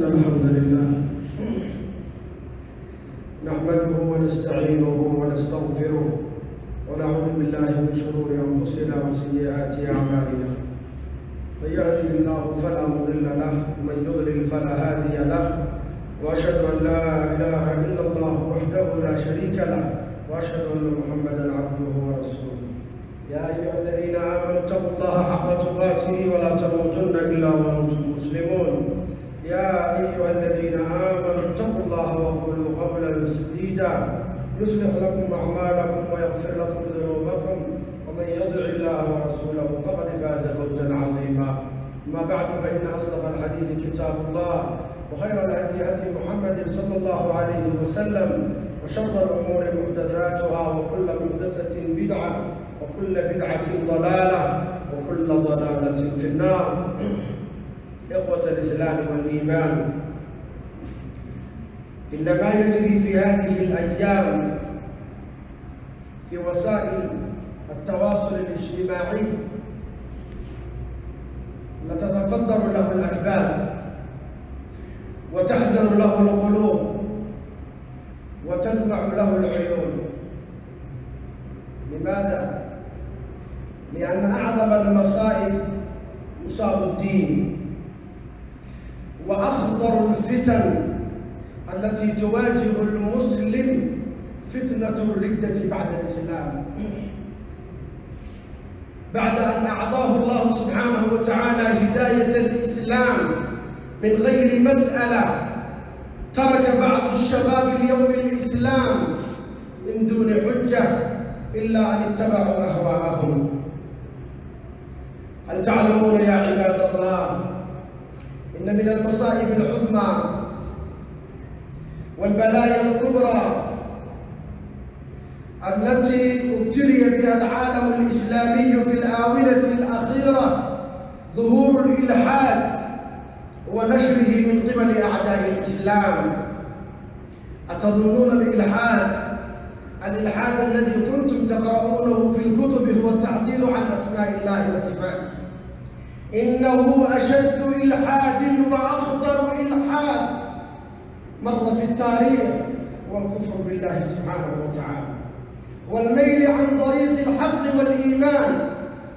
الحمد لله نحمده ونستعينه ونستغفره ونعوذ بالله من شرور أنفسنا وسيئات أعمالنا. من يهده الله فلا مضل له ومن يضلل فلا هادي له، وأشهد أن لا إله إلا الله وحده لا شريك له، وأشهد أن محمدا عبده ورسوله. يا أيها الذين آمنوا اتقوا الله حق تقاته ولا تموتن إلا وأنتم مسلمون. يا أيها الذين آمنوا اتقوا الله وقولوا قولا سديدا يصلح لكم أعمالكم ويغفر لكم ذنوبكم، ومن يطع الله ورسوله فقد فاز فوزا عظيما. أما بعد، فإن أصدق الحديث كتاب الله، وخير الهدي هدي محمد صلى الله عليه وسلم، وشر الأمور محدثاتها، وكل محدثة بدعة، وكل بدعة ضلالة، وكل ضلالة في النار. إخوة الإسلام والإيمان، إن ما يجري في هذه الأيام في وسائل التواصل الاجتماعي لتتفطر له الأكباد وتحزن له القلوب وتدمع له العيون. لماذا؟ لأن أعظم المصائب مصاب الدين، وأخطر الفتن التي تواجه المسلم فتنة الردة بعد الإسلام، بعد أن أعطاه الله سبحانه وتعالى هداية الإسلام من غير مسألة. ترك بعض الشباب اليوم الإسلام من دون حجة إلا أن اتبعوا أهواءهم. هل تعلمون يا عباد الله إن من المصائب العظمى والبلايا الكبرى التي ابتلي بها العالم الإسلامي في الآونة الأخيرة ظهور الإلحاد ونشره من قبل أعداء الإسلام؟ أتظنون الإلحاد الذي كنتم تقرؤونه في الكتب هو التعطيل عن أسماء الله وصفاته؟ إنه أشد إلحاد وأخطر إلحاد مر في التاريخ هو الكفر بالله سبحانه وتعالى، والميل عن طريق الحق والإيمان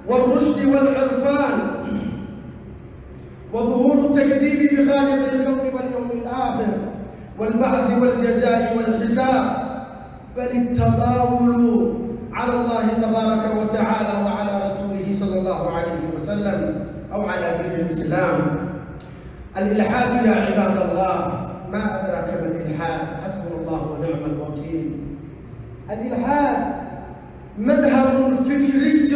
والرشد والعرفان، وظهور التكذيب بخالق الكون واليوم الآخر والبعث والجزاء والحساب، بل التطاول على الله تبارك وتعالى وعلى رسوله صلى الله عليه وسلم أو على دين الإسلام. الإلحاد يا عباد الله، ما أدراك ما الإلحاد؟ حسبنا الله ونعم الوكيل. الإلحاد مذهب فكري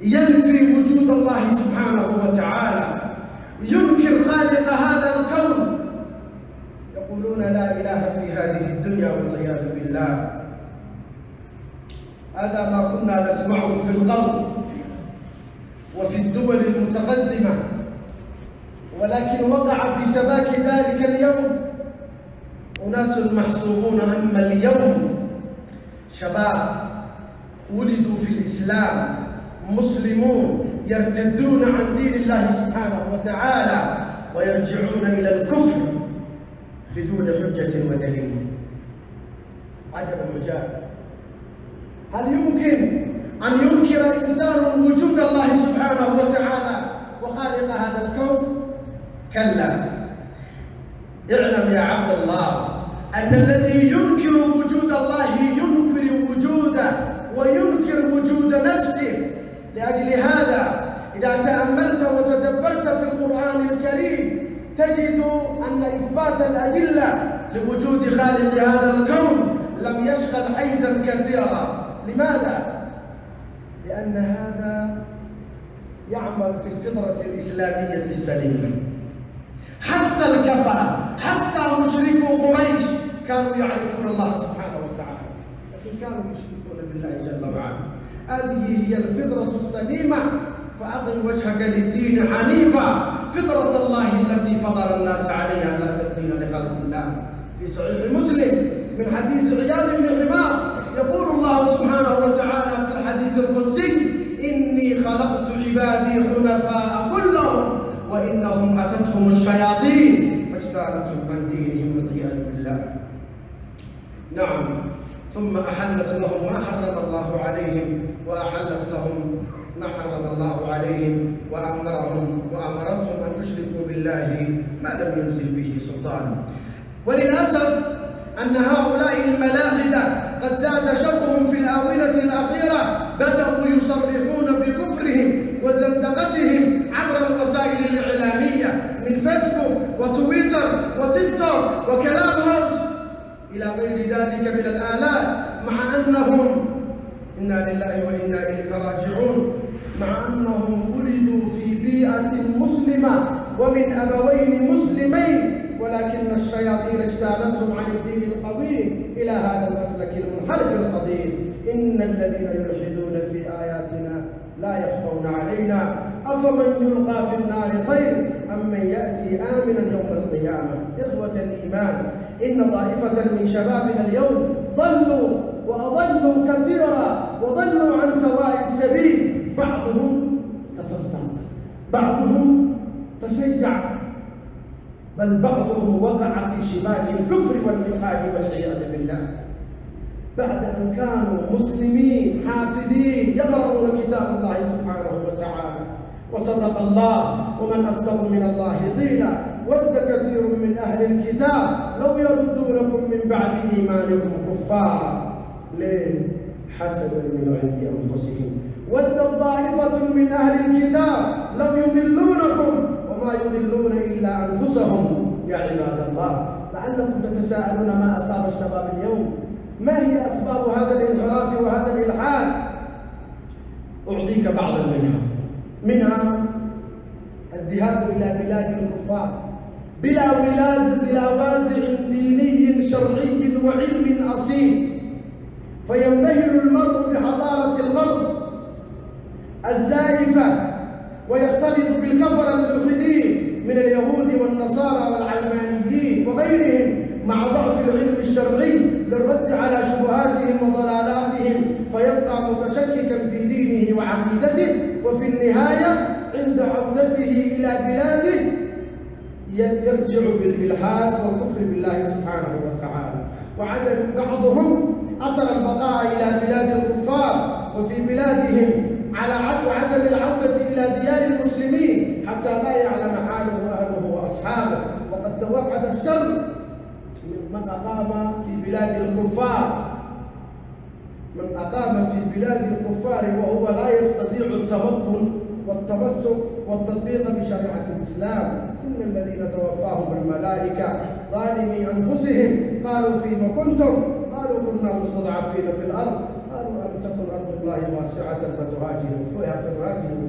ينفي وجود الله سبحانه وتعالى، ينكر خالق هذا الكون، يقولون لا إله في هذه الدنيا والعياذ بالله. هذا ما كنا نسمعه في الغرب وفي الدول المتقدمة، ولكن وقع في شباك ذلك اليوم أناس محسوبون. أما اليوم شباب ولدوا في الإسلام مسلمون يرتدون عن دين الله سبحانه وتعالى ويرجعون إلى الكفر بدون حجة ودليل. عجبا عجاب. هل يمكن أن ينكر إنسان وجود الله سبحانه وتعالى وخالق هذا الكون؟ كلا. اعلم يا عبد الله أن الذي ينكر وجود الله ينكر وجوده وينكر وجود نفسه. لأجل هذا إذا تأملت وتدبرت في القرآن الكريم تجد أن إثبات الأدلة لوجود خالق هذا الكون لم يشغل حيزا كثيرا. لماذا؟ لأن هذا يعمل في الفطرة الإسلامية السليمة. حتى الكفرة، حتى مشركو قريش كانوا يعرفون الله سبحانه وتعالى، لكن كانوا يشركون بالله جل وعلا. هذه هي الفطرة السليمة. فأقم وجهك للدين حنيفا فطرة الله التي فطر الناس عليها لا تبديل لخلق الله. في صحيح مسلم من حديث عياض بن حمار يقول الله سبحانه وتعالى في الحديث القدسي: إني خلقت عبادي حنفاء كلهم وإنهم أتتهم الشياطين ارتدوا عن دينهم والعياذ بالله. نعم، ثم أحلت لهم ما حرم الله عليهم وأحلت لهم ما حرم الله عليهم وأمرتهم أن يشركوا بالله ما لم ينزل به سلطانا. وللأسف أن هؤلاء الملاحدة قد زاد شرهم في الآونة الأخيرة، بدأوا يصرحون بكفرهم وزندقتهم عبر الوسائل الإعلامية من فيسبوك وتويتر وتيك توك وكلام هاوس إلى غير ذلك من الآلات، مع أنهم إنا لله وإنا إليه راجعون، مع أنهم ولدوا في بيئة مسلمة ومن أبوين مسلمين، ولكن الشياطين اجتالتهم عن الدين القويم إلى هذا المسلك المنحرف الخطير. إن الذين يلحدون في آياتنا لا يخفون علينا أفمن يلقى في النار خير أم من يأتي آمنا يوم القيامة. إخوة الإيمان، إن طائفة من شبابنا اليوم ضلوا وأضلوا كثيرا وضلوا عن سواء السبيل، بعضهم تفسق، بعضهم تشيع، بل بعضهم وقع في شباك الكفر والإلحاد والعياذ بالله، بعد أن كانوا مسلمين حافظين يقرؤون كتاب الله سبحانه وتعالى. وصدق الله، ومن أصدق من الله قيلا. ود كثير من أهل الكتاب لو يردونكم من بعد إيمانكم كفارا، ليه؟ حسدا من عند أنفسهم. ود طائفة من أهل الكتاب لو يضلونكم وما يضلون إلا أنفسهم. يا عباد الله، لعلكم تتساءلون ما أصاب الشباب اليوم، ما هي أسباب هذا الانحراف وهذا الإلحاد؟ أعطيك بعضا منها الذهاب إلى بلاد الكفار بلا وازع ديني شرعي وعلم أصيل، فينبهر المرء بحضارة الغرب الزائفة ويختلط بالكفر الملحدين من اليهود والنصارى والعلمانيين وغيرهم، مع ضعف العلم الشرعي للرد على شبهاتهم وضلالاتهم، فيبقى متشككا في دينه وعقيدته، وفي النهاية عند عودته إلى بلاده يرجع بالإلحاد والكفر بالله سبحانه وتعالى. بعضهم أثر البقاء إلى بلاد الكفار وفي بلادهم على عدم العودة إلى ديار المسلمين حتى لا يعلم حاله أهله وأصحابه. وقد توعد الشر من أقام في بلاد الكفار، من أقام في بلاد الكفار وهو لا يستطيع التمكن والتمسك والتطبيق بشريعة الإسلام. إن الذين توفاهم الملائكة ظالمي أنفسهم قالوا فيما كنتم؟ قالوا كنا مستضعفين في الأرض. قالوا ألم تكن أرض الله واسعة فتهاجروا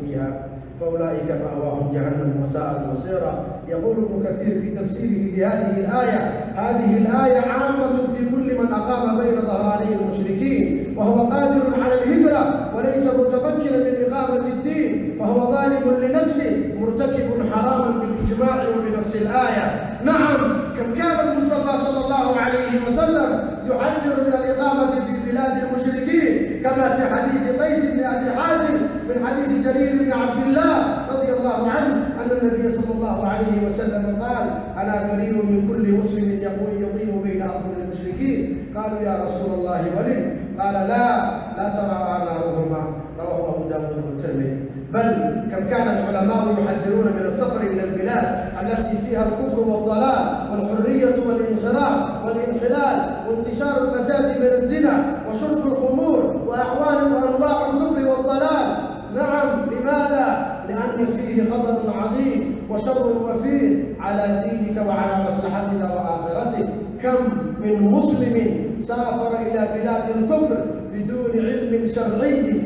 فيها فأولئك مأواهم جهنم وساءت مصيرا. يقول ابن كثير في تفسيره لهذه الآية: هذه الآية عامة في كل من أقام بين ظهراني المشركين وهو قادر على الهجرة وليس متمكنا من إقامة الدين، فهو ظالم لنفسه مرتكب حراما بالإجماع وبنص الآية. نعم، كم كان المصطفى صلى الله عليه وسلم يحذر من الإقامة في بلاد المشركين، كما في حديث قيس بن أبي حازم من حديث جرير بن عبد الله رضي الله عنه أن النبي صلى الله عليه وسلم قال: أنا بريء من كل مسلم يقيم بين أظهر المشركين. قالوا: يا رسول الله ولم؟ قال: لا ترى نارهما. رواه أبو داود والترمذي. بل كم كان العلماء يحذرون من السفر إلى البلاد التي فيها الكفر والضلال والحرية والانحراف والانحلال وانتشار الفساد من الزنا وشرب الخمور وأعوان وأنواع الكفر والضلال. نعم، لماذا؟ لأن فيه خطر عظيم وشر وفير على دينك وعلى مصلحتك وآخرتك. كم من مسلم سافر إلى بلاد الكفر بدون علم شرعي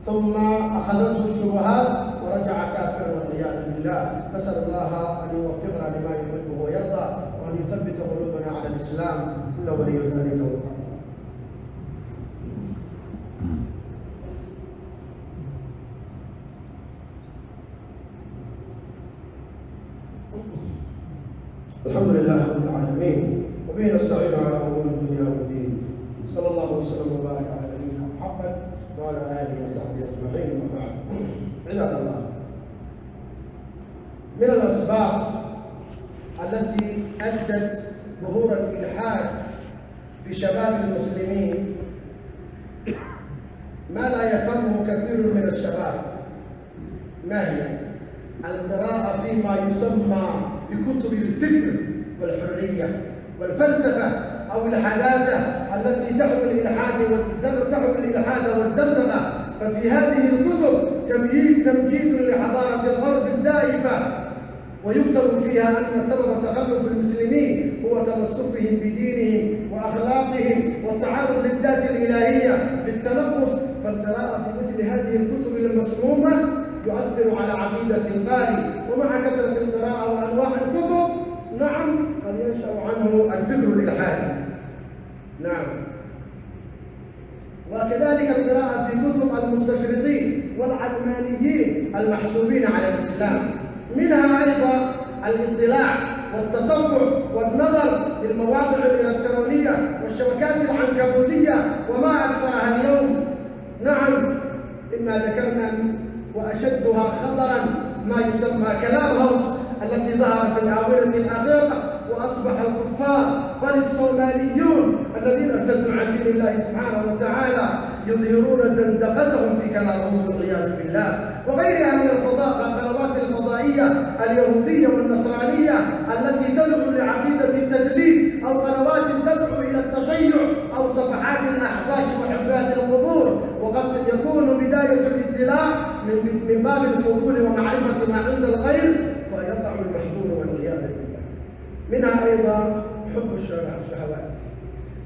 ثم أخذته الشبهات ورجع كافرا والعياذ بالله. نسأل الله أن يوفقنا لما يحبه ويرضى وأن يثبت قلوبنا على الإسلام، إنه ولي ذلك والقادر. الحمد لله رب العالمين، وبه نستعين على امور الدنيا والدين. صلى الله وسلم وبارك على نبينا محمد وعلى اله وصحبه اجمعين، وبعد. عباد الله، من الاسباب التي أدت ظهور الإلحاد في شباب المسلمين ما لا يفهمه كثير من الشباب. ما هي؟ القراءة فيما يسمى بكتب الفكر والحرية والفلسفة أو الحداثة التي تحوي الإلحاد والزندقة. ففي هذه الكتب تمجيد لحضارة الغرب الزائفة، ويكتب فيها أن سبب تخلف المسلمين هو تمسكهم بدينهم وأخلاقهم والتعرض للذات الإلهية بالتنقص. فالقراءة في مثل هذه الكتب المسمومة يؤثر على عقيدة القارئ، ومع كثرة القراءة وأنواع الكتب نعم قد ينشأ عنه الفكر الإلحادي. نعم. وكذلك القراءة في كتب المستشرقين والعلمانيين المحسوبين على الإسلام، منها أيضا الاطلاع والتصفح والنظر للمواقع الإلكترونية والشبكات العنكبوتية وما أكثرها اليوم. نعم، إما ذكرنا وأشدها خطرا ما يسمى كلاب هاوس التي ظهر في الآونة الأخيرة، وأصبح الكفار بل الصوماليون الذين ارتدوا عن دين الله سبحانه وتعالى يظهرون زندقتهم في كلاب هاوس والعياذ بالله، وغيرها من القنوات الفضائية اليهودية والنصرانية التي تدعو لعقيدة التثليث، أو قنوات تدعو إلى التشيع، أو صفحات الأحباش وعباد القبور. وقد يكون بداية الابتلاء من باب الفضول ومعرفة ما عند الغير، فيقع المحظور والعياذ بالله. منها أيضا حب الشهوات.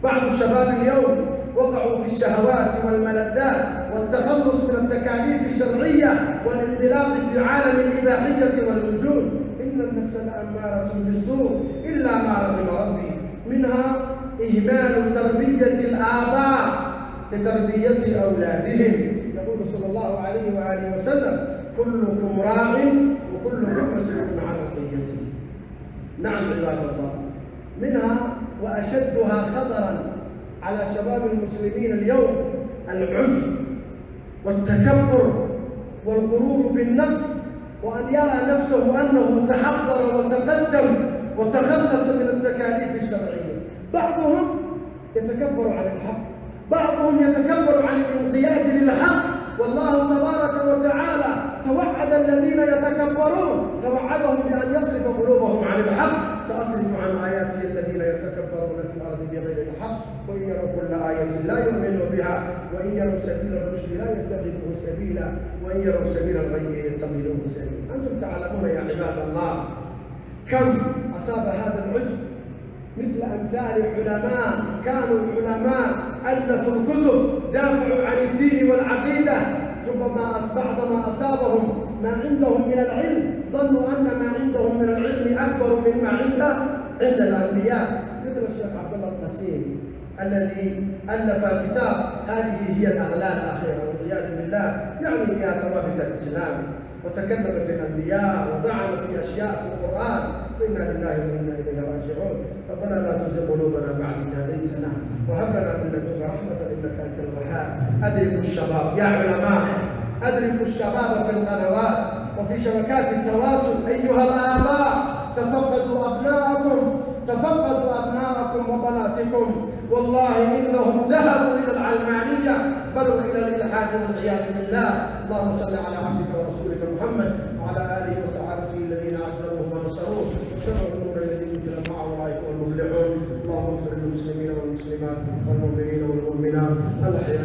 بعض الشباب اليوم وقعوا في الشهوات والملذات والتخلص من التكاليف الشرعية والانطلاق في عالم الإباحية والنجوم. إن النفس لأمارة بالسوء إلا ما رحم ربي. منها إهمال تربية الآباء لتربية أولادهم. يقول صلى الله عليه وآله وسلم: كلكم راع وكلكم مسؤول عن رعيته. نعم عباد الله. منها وأشدها خطرا على شباب المسلمين اليوم العجب والتكبر والغرور بالنفس، وأن يرى نفسه أنه تحضر وتقدم وتخلص من التكاليف الشرعية. بعضهم يتكبر عن الحق، بعضهم يتكبر عن الانقياد للحق. والله تبارك وتعالى توعد الذين يتكبرون، توعدهم بأن يصرف قلوبهم عن الحق. سأصرف عن آياتي الذين يتكبرون في الأرض بغير الحق وإن يروا كل آية لا يؤمنوا بها وإن يروا سبيل الرشد لا يتخذوه سبيلا وإن يروا سبيل الغي يتخذوه سبيلا. أنتم تعلمون يا عباد الله كم أصاب هذا العجب مثل أمثال علماء كانوا العلماء ألفوا الكتب دافعوا عن الدين والعقيدة، ربما بعضما أصابهم ما عندهم من العلم ظنوا أن ما عندهم من العلم أكبر مما عند الأنبياء، مثل الشيخ عبد الله القسيم الذي ألف كتاب هذه هي الأغلال أخيرا والعياذ بالله، يعني بها ثوابت الإسلام، وتكلم في الأنبياء وطعن في أشياء في القرآن. فإنا لله وإنا إليه راجعون. ربنا لا تزغ قلوبنا بعد إذ هديتنا وهب لنا من لدنك رحمة إنك أنت الوهاب. أدركوا الشباب يا علماء، أدركوا الشباب في القنوات وفي شبكات التواصل. أيها الآباء تفقدوا أبناءكم، تفقدوا أبناءكم وبناتكم، والله إنهم ذهبوا إلى العلمانية بل وإلى الإلحاد والعياذ بالله. اللهم صل على عبدك ورسولك محمد وعلى آله وصحابته الذين عزروه ونصروه وشرعوا النور الذي أنزل معه أولئك هم المفلحون. اللهم اغفر للمسلمين والمسلمات والمؤمنين والمؤمنات الأحياء